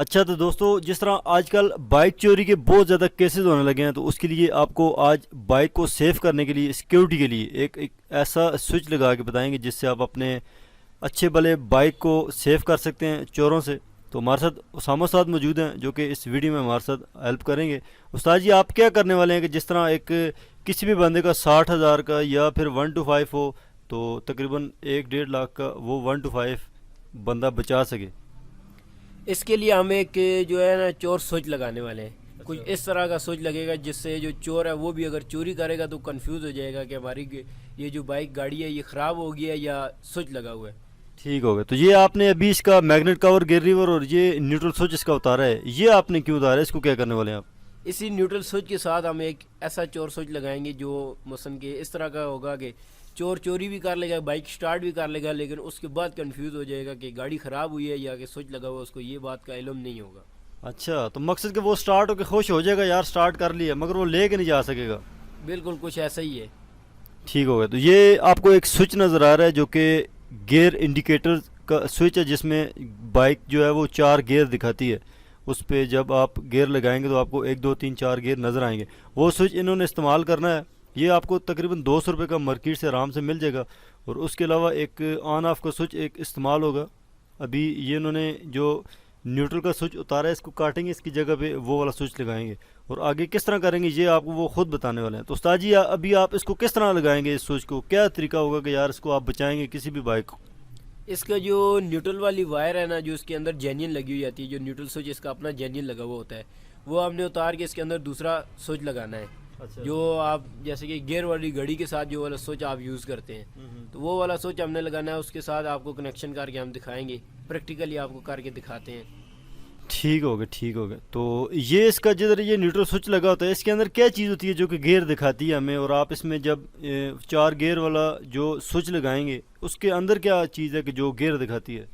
अच्छा तो दोस्तों, जिस तरह आजकल बाइक चोरी के बहुत ज़्यादा केसेस होने लगे हैं, तो उसके लिए आपको आज बाइक को सेव करने के लिए, सिक्योरिटी के लिए एक ऐसा स्विच लगा के बताएंगे जिससे आप अपने अच्छे भले बाइक को सेव कर सकते हैं चोरों से। तो हमारे साथ उसामा साहब मौजूद हैं जो कि इस वीडियो में हमारे साथ हेल्प करेंगे। उस्ताद जी, आप क्या करने वाले हैं कि जिस तरह एक किसी भी बंदे का 60,000 का या फिर 1 to 5 हो, तो तकरीबन 1-1.5 लाख का वो 1 to 5 बंदा बचा सके। इसके लिए हम एक जो है ना चोर सोच लगाने वाले हैं। कुछ अच्छा। इस तरह का सोच लगेगा जिससे जो चोर है वो भी अगर चोरी करेगा तो कंफ्यूज हो जाएगा कि हमारी ये जो बाइक गाड़ी है ये ख़राब हो गई है या स्विच लगा हुआ है। ठीक हो गया। तो ये आपने अभी इसका मैग्नेट कवर, गियर लीवर और ये न्यूट्रल स्विच इसका उतारा है, ये आपने क्यों उतारा है? इसको क्या करने वाले हैं आप? इसी न्यूट्रल स्विच के साथ हम एक ऐसा चोर स्विच लगाएंगे जो मसलन के इस तरह का होगा कि चोर चोरी भी कर लेगा, बाइक स्टार्ट भी कर लेगा, लेकिन उसके बाद कंफ्यूज हो जाएगा कि गाड़ी ख़राब हुई है या कि स्विच लगा हुआ है, उसको ये बात का इल्म नहीं होगा। अच्छा, तो मकसद कि वो स्टार्ट होकर खुश हो जाएगा, यार स्टार्ट कर लिया, मगर वो लेके नहीं जा सकेगा। बिल्कुल कुछ ऐसा ही है। ठीक हो गया। तो ये आपको एक स्विच नज़र आ रहा है जो कि गियर इंडिकेटर का स्विच है, जिसमें बाइक जो है वो 4 गियर दिखाती है। उस पे जब आप गियर लगाएंगे तो आपको 1 2 3 4 गियर नज़र आएंगे। वो स्विच इन्होंने इस्तेमाल करना है। ये आपको तकरीबन 200 रुपये का मार्केट से आराम से मिल जाएगा। और उसके अलावा एक ऑन ऑफ का स्विच एक इस्तेमाल होगा। अभी ये इन्होंने जो न्यूट्रल का स्विच उतारा है, इसको काटेंगे, इसकी जगह पे वो वाला स्विच लगाएंगे। और आगे किस तरह करेंगे ये आपको वो खुद बताने वाले हैं। तो उस्ताद जी, अभी आप इसको किस तरह लगाएंगे? इस स्विच को क्या तरीका होगा कि यार इसको आप बचाएंगे किसी भी बाइक को? इसका जो न्यूट्रल वाली वायर है ना, जो इसके अंदर जेन्यन लगी हुई आती है, जो न्यूट्रल स्विच इसका अपना जेन्यन लगा हुआ होता है, वो हमने उतार के इसके अंदर दूसरा स्विच लगाना है। अच्छा जो अच्छा। आप जैसे कि गियर वाली घड़ी के साथ जो वाला स्विच आप यूज़ करते हैं, तो वो वाला स्विच हमने लगाना है। उसके साथ आपको कनेक्शन करके हम दिखाएंगे, प्रैक्टिकली आपको करके दिखाते हैं। ठीक हो गया, ठीक हो गया। तो ये इसका जिधर ये न्यूट्रल स्विच लगा होता है, इसके अंदर क्या चीज़ होती है जो कि गियर दिखाती है हमें? और आप इसमें जब 4 गियर वाला जो स्विच लगाएंगे, उसके अंदर क्या चीज़ है कि जो गियर दिखाती है?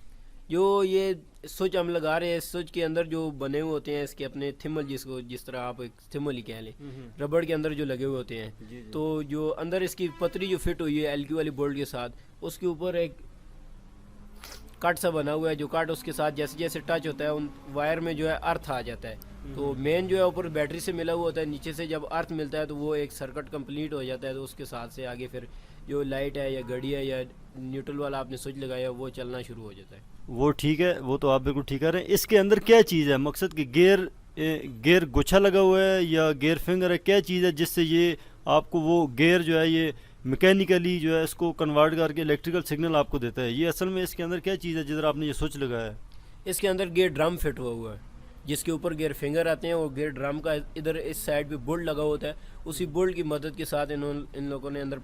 जो ये स्विच हम लगा रहे हैं, स्विच के अंदर जो बने हुए होते हैं इसके अपने थिमल, जिसको जिस तरह आप एक थिमल ही कह लें, रबड़ के अंदर जो लगे हुए होते हैं। जी जी। तो जो अंदर इसकी पतरी जो फिट हुई है एलक्यू वाली बोल्ट के साथ, उसके ऊपर एक कट सा बना हुआ है। जो कट उसके साथ जैसे जैसे टच होता है उन वायर में जो है अर्थ आ जाता है। तो मेन जो है ऊपर बैटरी से मिला हुआ होता है, नीचे से जब अर्थ मिलता है तो वो एक सर्किट कंप्लीट हो जाता है। तो उसके साथ से आगे फिर जो लाइट है या घड़ी है या न्यूट्रल वाला आपने स्विच लगाया वो चलना शुरू हो जाता है। वो ठीक है, वो तो आप बिल्कुल ठीक कह रहे हैं। इसके अंदर क्या चीज़ है? मकसद कि गियर गुच्छा लगा हुआ है या गियर फिंगर है? क्या चीज़ है जिससे ये आपको वो गियर जो है ये मैकेनिकली जो है इसको कन्वर्ट करके इलेक्ट्रिकल सिग्नल आपको देता है? ये असल में इसके अंदर क्या चीज़ है जिधर आपने ये स्विच लगाया है? इसके अंदर गियर ड्रम फिट हुआ है, जिसके ऊपर गियर फिंगर आते हैं। और गियर ड्रम का इधर इस साइड पे बोल्ट लगा होता है। उसी बोल्ट की मदद के साथ इन लोगों ने अंदर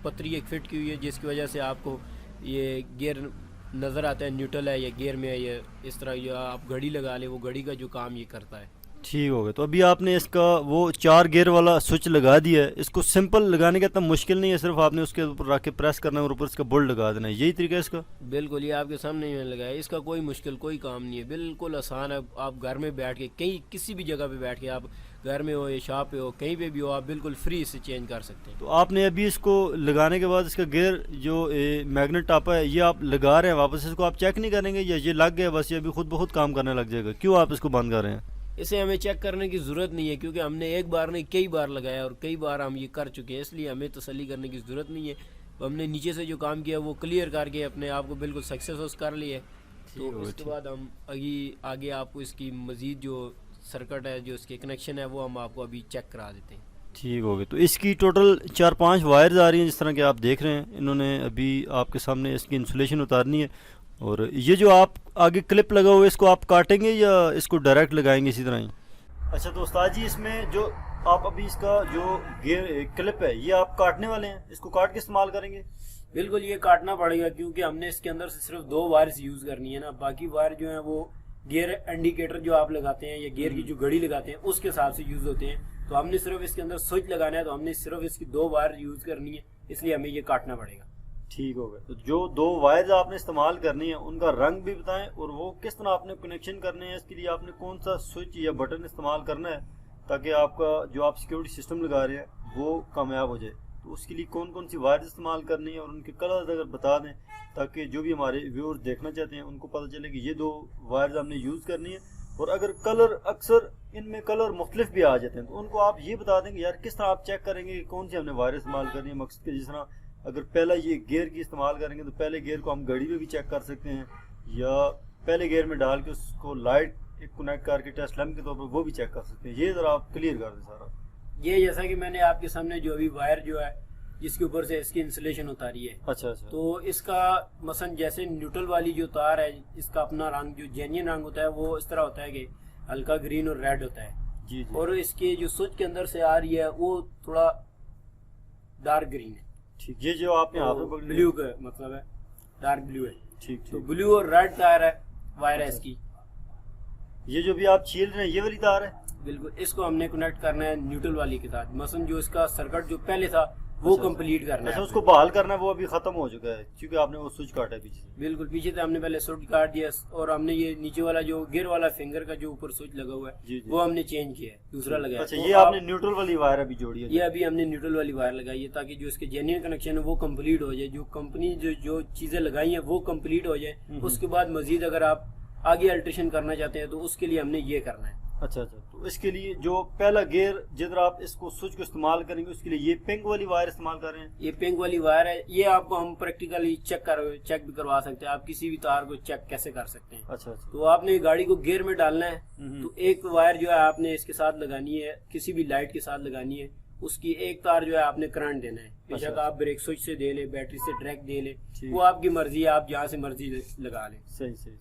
पतरी एक फिट की हुई है, जिसकी वजह से आपको ये गियर नज़र आता है न्यूट्रल है या गियर में है। या इस तरह जो आप घड़ी लगा ले, वो घड़ी का जो काम ये करता है। ठीक हो गया। तो अभी आपने इसका वो 4 गियर वाला स्विच लगा दिया है। इसको सिंपल लगाने का इतना मुश्किल नहीं है, सिर्फ आपने उसके ऊपर रख के प्रेस करना है और ऊपर इसका बोल्ट लगा देना है, यही तरीका है इसका? बिल्कुल, ये आपके सामने ही मैंने लगाया। इसका कोई मुश्किल कोई काम नहीं है, बिल्कुल आसान है। आप घर में बैठ के कहीं किसी भी जगह पे बैठ के, आप घर में हो या शॉप पे हो, कहीं पे भी हो, आप बिल्कुल फ्री से चेंज कर सकते हैं। तो आपने अभी इसको लगाने के बाद इसका गियर जो मैग्नेट टापा है ये आप लगा रहे हैं वापस, इसको आप चेक नहीं करेंगे या ये लग गया बस, ये अभी खुद ब खुद काम करने लग जाएगा? क्यों आप इसको बंद कर रहे हैं? इसे हमें चेक करने की ज़रूरत नहीं है, क्योंकि हमने एक बार नहीं कई बार लगाया और कई बार हम ये कर चुके हैं, इसलिए हमें तसल्ली करने की ज़रूरत नहीं है। हमने नीचे से जो काम किया वो क्लियर करके अपने आप को बिल्कुल सक्सेस कर लिया है। तो ठीक हो गया, उसके ठीक। बाद हम आगे आपको इसकी मज़ीद जो सर्किट है, जो इसके कनेक्शन है, वो हम आपको अभी चेक करा देते हैं। ठीक हो गया। तो इसकी टोटल 4-5 वायर्स आ रही हैं जिस तरह के आप देख रहे हैं। इन्होंने अभी आपके सामने इसकी इंसुलेशन उतारनी है। और ये जो आप आगे क्लिप लगा हुआ है, इसको आप काटेंगे या इसको डायरेक्ट लगाएंगे इसी तरह ही? अच्छा, तो उस्ताद जी, इसमें जो आप अभी इसका जो गियर क्लिप है ये आप काटने वाले हैं, इसको काट के इस्तेमाल करेंगे? बिल्कुल, ये काटना पड़ेगा, क्योंकि हमने इसके अंदर से सिर्फ 2 वायर्स यूज़ करनी है ना। बाकी वायर जो है वो गियर इंडिकेटर जो आप लगाते हैं या गियर की जो घड़ी लगाते हैं उसके हिसाब से यूज़ होते हैं। तो हमने सिर्फ इसके अंदर स्विच लगाना है, तो हमने सिर्फ इसकी 2 वायर यूज़ करनी है, इसलिए हमें ये काटना पड़ेगा। ठीक हो गया। तो जो 2 वायर्स आपने इस्तेमाल करनी है उनका रंग भी बताएं और वो किस तरह आपने कनेक्शन करने हैं, इसके लिए आपने कौन सा स्विच या बटन इस्तेमाल करना है ताकि आपका जो आप सिक्योरिटी सिस्टम लगा रहे हैं वो कामयाब हो जाए। तो उसके लिए कौन कौन सी वायर्स इस्तेमाल करनी है और उनके कलर अगर बता दें, ताकि जो भी हमारे व्यूअर्स देखना चाहते हैं उनको पता चले कि ये 2 वायर्स हमने यूज़ करनी है और अगर कलर, अक्सर इनमें कलर मुख्तलिफ भी आ जाते हैं, तो उनको आप ये बता देंगे यार किस तरह आप चेक करेंगे कि कौन सी हमने वायर इस्तेमाल करनी है। मकसद के जिस तरह अगर पहला ये गियर की इस्तेमाल करेंगे तो पहले गियर को हम घड़ी में भी चेक कर सकते हैं, या पहले गियर में डाल के उसको लाइट एक कनेक्ट करके टेस्ट लैम्प के तौर पर वो भी चेक कर सकते हैं। ये ज़रा आप क्लियर कर दें सारा। ये जैसा कि मैंने आपके सामने जो अभी वायर जो है जिसके ऊपर से इसकी इंसुलेशन उतारी है, अच्छा अच्छा। तो इसका मसन जैसे न्यूट्रल वाली जो तार है इसका अपना रंग जो जेन्युइन रंग होता है वो इस तरह होता है कि हल्का ग्रीन और रेड होता है जी जी। और इसके जो स्विच के अंदर से आ रही है वो थोड़ा डार्क ग्रीन है। ठीक, ये जो आपने यहाँ पे तो पकड़ी ब्लू का मतलब है, डार्क ब्लू है। ठीक तो ठीक। ब्लू और रेड तार है वायर है अच्छा। इसकी। ये जो भी आप छील रहे हैं ये वाली तार है? बिल्कुल, इसको हमने कनेक्ट करना है न्यूट्रल वाली के साथ। मसन जो इसका सर्किट जो पहले था वो अच्छा, कंप्लीट करना अच्छा, है। उसको बहाल करना है, वो अभी खत्म हो चुका है क्योंकि आपने वो स्विच काटा है पीछे से। बिल्कुल, पीछे से हमने पहले स्विच काट दिया और हमने ये नीचे वाला जो गियर वाला फिंगर का जो ऊपर स्विच लगा हुआ जी, है जी। वो हमने चेंज किया है, दूसरा लगाया। अच्छा, तो ये आपने न्यूट्रल वाली वायर अभी जोड़ी है? ये अभी हमने न्यूट्रल वाली वायर लगाई है ताकि जो इसके जेन्युइन कनेक्शन है वो कंप्लीट हो जाए। जो कंपनी जो चीजें लगाई हैं वो कंप्लीट हो जाए। उसके बाद मजीद अगर आप आगे अल्ट्रेशन करना चाहते हैं तो उसके लिए हमने ये करना है। अच्छा अच्छा। तो इसके लिए जो पहला गियर जिधर आप इसको स्विच को इस्तेमाल करेंगे उसके लिए ये पिंक वाली वायर इस्तेमाल कर रहे हैं? ये पिंक वाली वायर है, ये आपको हम प्रैक्टिकली चेक भी करवा सकते हैं। आप किसी भी तार को चेक कैसे कर सकते हैं। अच्छा अच्छा। तो आपने गाड़ी को गियर में डालना है, तो एक वायर जो है आपने इसके साथ लगानी है, किसी भी लाइट के साथ लगानी है। उसकी एक तार जो है आपने करंट देना है। बेशक अच्छा। आप ब्रेक स्विच से दे ले, बैटरी से डायरेक्ट दे ले, ठीक। वो आपकी मर्जी है, आप जहाँ से मर्जी लगा लें। सही सही।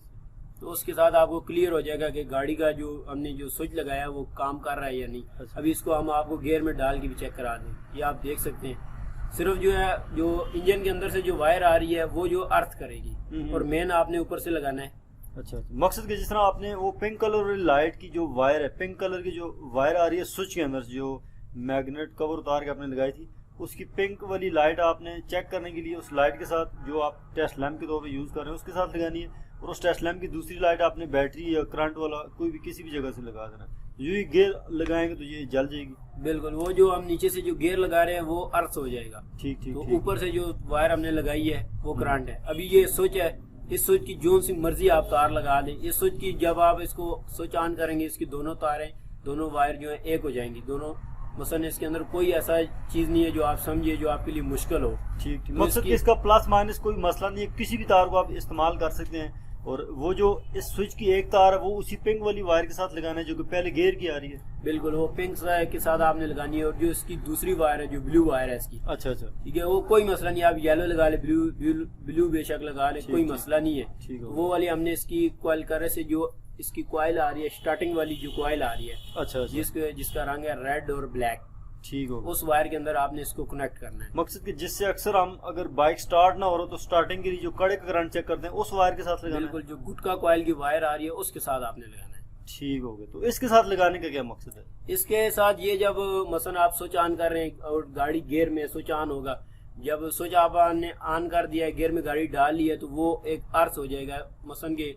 तो उसके साथ आपको क्लियर हो जाएगा कि गाड़ी का जो हमने जो स्विच लगाया वो काम कर रहा है या नहीं। अच्छा। अभी इसको हम आपको गियर में डाल के भी चेक करा दें। ये आप देख सकते हैं, सिर्फ जो है जो इंजन के अंदर से जो वायर आ रही है वो जो अर्थ करेगी और मेन आपने ऊपर से लगाना है। अच्छा, मकसद के जिस तरह आपने वो पिंक कलर वाली लाइट की जो वायर है, पिंक कलर की जो वायर आ रही है स्विच के अंदर जो मैग्नेट कवर उतार के आपने लगाई थी, उसकी पिंक वाली लाइट आपने चेक करने के लिए उस लाइट के साथ जो आप टेस्ट लैम्प के तौर पे यूज़ कर रहे हैं उसके साथ लगानी है, और उस टेस्ट लैम्प की दूसरी लाइट आपने बैटरी या करंट वाला कोई भी किसी भी जगह से लगा देना है। जो ये गियर लगाएंगे तो ये जल जाएगी। बिल्कुल, वो जो हम नीचे से जो गियर लगा रहे हैं वो अर्थ हो जाएगा। ठीक ठीक। तो ठीक। ऊपर से जो वायर हमने लगाई है वो करंट है। अभी ये स्विच है, इस स्विच की जो सी मर्जी आप तार लगा दें। इस स्विच की जब आप इसको स्विच ऑन करेंगे इसकी दोनों तारें, दोनों वायर जो है एक हो जाएंगी दोनों। मसलन इसके अंदर कोई ऐसा चीज नहीं है जो आप समझिए जो आपके लिए मुश्किल हो। ठीक ठीक। तो मकसद कि इसका प्लस माइनस कोई मसला नहीं है, किसी भी तार को आप इस्तेमाल कर सकते हैं। और वो जो इस स्विच की एक तार है वो उसी पिंक वाली वायर के साथ लगाना है जो कि पहले गियर की आ रही है। बिल्कुल, वो पिंक के साथ आपने लगानी है। और जो इसकी दूसरी वायर है जो ब्लू वायर है इसकी, अच्छा अच्छा। ठीक है, वो कोई मसला नहीं। आप येलो लगा ले, ब्लू बेशक लगा ले, कोई ठीक। मसला नहीं है। ठीक है। वो वाली हमने इसकी कॉइल करे से जो इसकी कॉइल आ रही है, स्टार्टिंग वाली जो कॉइल आ रही है अच्छा अच्छा। जिसका रंग है रेड और ब्लैक, ठीक हो। उस वायर के अंदर आपने इसको कनेक्ट करना है। मकसद कि जिससे अक्सर हम अगर बाइक स्टार्ट ना हो रहा तो स्टार्टिंग के लिए जो कड़े का करंट चेक करते हैं उस वायर के साथ लगाना है। बिल्कुल, जो गुटका कॉइल की वायर आ रही है उसके साथ आपने लगाना है। ठीक हो गया। तो इसके साथ लगाने का क्या मकसद है? इसके साथ ये जब मसलन आप स्विच ऑन कर रहे हैं और गाड़ी गियर में स्विच ऑन होगा, जब स्विच आपने ऑन कर दिया है, गियर में गाड़ी डाल ली है, तो वो एक अर्थ हो जाएगा। मसलन के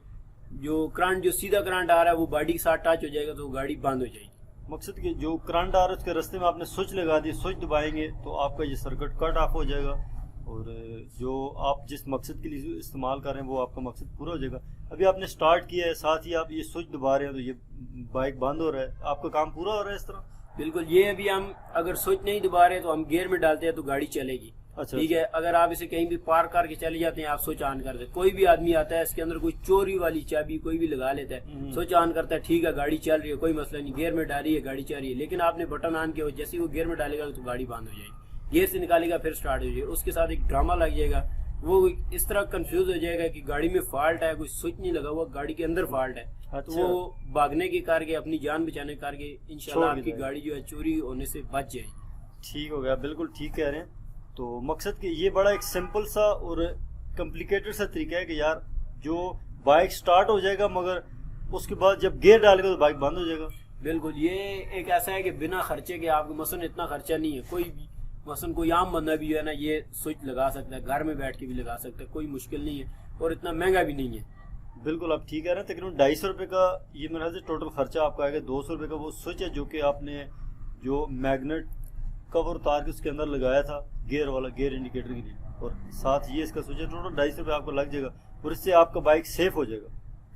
जो करंट जो सीधा करंट आ रहा है वो बॉडी के साथ टच हो जाएगा तो गाड़ी बंद हो जाएगी। मकसद कि जो करंट आ रहा है उसके रास्ते में आपने स्विच लगा दी, स्विच दबाएंगे तो आपका ये सर्किट कट ऑफ हो जाएगा और जो आप जिस मकसद के लिए इस्तेमाल कर रहे हैं वो आपका मकसद पूरा हो जाएगा। अभी आपने स्टार्ट किया है, साथ ही आप ये स्विच दबा रहे हैं तो ये बाइक बंद हो रहा है, आपका काम पूरा हो रहा है इस तरह? बिल्कुल, ये अभी हम अगर स्विच नहीं दबा रहे तो हम गियर में डालते हैं तो गाड़ी चलेगी। अच्छा, ठीक है, अगर आप इसे कहीं भी पार्क करके चले जाते हैं, आप स्विच ऑन करते हैं, कोई भी आदमी आता है इसके अंदर कोई चोरी वाली चाबी कोई भी लगा लेता है, स्विच ऑन करता है, ठीक है गाड़ी चल रही है, कोई मसला नहीं, गियर में डाली है गाड़ी चल रही है, लेकिन आपने बटन ऑन किया, जैसे ही वो गियर में डालेगा तो गाड़ी बंद हो जाएगी। गियर से निकालेगा फिर स्टार्ट हो जाएगी, उसके साथ एक ड्रामा लग जाएगा। वो इस तरह कंफ्यूज हो जाएगा कि गाड़ी में फॉल्ट है, कोई स्विच नहीं लगा हुआ, गाड़ी के अंदर फॉल्ट है। अच्छा। तो वो भागने के करके, अपनी जान बचाने के करके इंशाल्लाह छोड़ आपकी देगा। गाड़ी जो है चोरी होने से बच जाएगी। ठीक हो गया, बिल्कुल ठीक कह रहे हैं। तो मकसद कि ये बड़ा एक सिंपल सा और कॉम्प्लिकेटेड सा तरीका है कि यार जो बाइक स्टार्ट हो जाएगा मगर उसके बाद जब गियर डालेगा तो बाइक बंद हो जाएगा। बिल्कुल, ये एक ऐसा है कि बिना खर्चे के आपको मसलन इतना खर्चा नहीं है। कोई भी मसलन कोई आम बंदा भी है ना ये स्विच लगा सकता है, घर में बैठ के भी लगा सकता है, कोई मुश्किल नहीं है और इतना महंगा भी नहीं है। बिल्कुल आप ठीक कह रहे हैं। तकरीबन 250 रुपये का ये मेरे ख्याल से टोटल खर्चा आपका आएगा। 200 रुपये का वो स्विच है जो कि आपने जो मैग्नेट कवर उतार के उसके अंदर लगाया था गियर वाला, गियर इंडिकेटर के लिए, और साथ ये इसका स्विच है। टोटल 250 रुपये आपको लग जाएगा और इससे आपका बाइक सेफ हो जाएगा।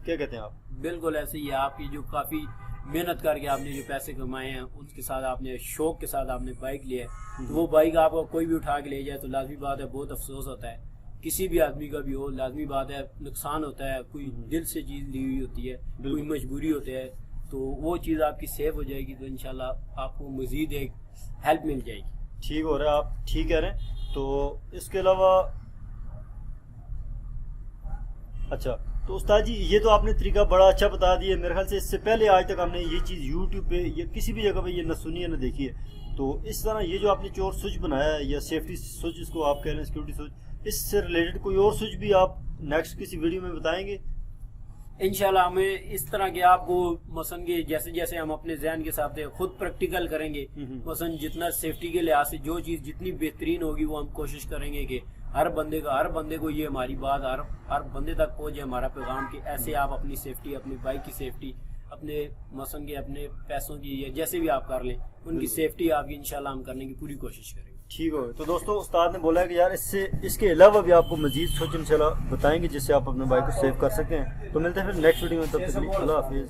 क्या कहते हैं आप? बिल्कुल ऐसे ही है। आपकी जो काफ़ी मेहनत करके आपने जो पैसे कमाए हैं, उसके साथ आपने शौक के साथ आपने बाइक लिया है, तो वो बाइक आपको कोई भी उठा के ले जाए तो लाजमी बात है बहुत अफसोस होता है, किसी भी आदमी का भी हो, लाजमी बात है नुकसान होता है, कोई दिल से चीज़ ली हुई होती है, कोई मजबूरी होती है, तो वो चीज़ आपकी सेव हो जाएगी, तो इंशाल्लाह आपको मज़ीद एक हेल्प मिल जाएगी। ठीक हो रहा है, आप ठीक कह रहे हैं। तो इसके अलावा अच्छा, तो उस्ताद जी ये तो आपने तरीका बड़ा अच्छा बता दिया। मेरे ख्याल से इससे पहले आज तक हमने ये चीज़ यूट्यूब पे या किसी भी जगह पे ये न सुनी है न देखी है। तो इस तरह ये जो आपने चोर स्विच बनाया है या सेफ्टी स्विच जिसको आप कह रहे हैं, सिक्योरिटी स्विच, इससे रिलेटेड कोई और स्विच भी आप नेक्स्ट किसी वीडियो में बताएंगे? इंशाल्लाह हमें इस तरह के आपको मसलन के जैसे जैसे हम अपने जहन के हिसाब से खुद प्रैक्टिकल करेंगे, मसलन जितना सेफ्टी के लिहाज से जो चीज़ जितनी बेहतरीन होगी वो हम कोशिश करेंगे कि हर बंदे को ये हमारी बात हर बंदे तक पहुंचे, हमारा पैगाम कि ऐसे आप अपनी सेफ्टी, अपनी बाइक की सेफ्टी, अपने मसलन के अपने पैसों की या जैसे भी आप कर लें उनकी सेफ्टी आपकी इंशाल्लाह हम करने की पूरी कोशिश करेंगे। ठीक हो। तो दोस्तों उस्ताद ने बोला है कि यार इसके अलावा भी आपको मजीद सोच इंशाल्लाह बताएंगे जिससे आप अपने बाइक को सेव कर सकें। तो मिलते हैं फिर नेक्स्ट वीडियो में, तब तक के लिए अल्लाह हाफिज़।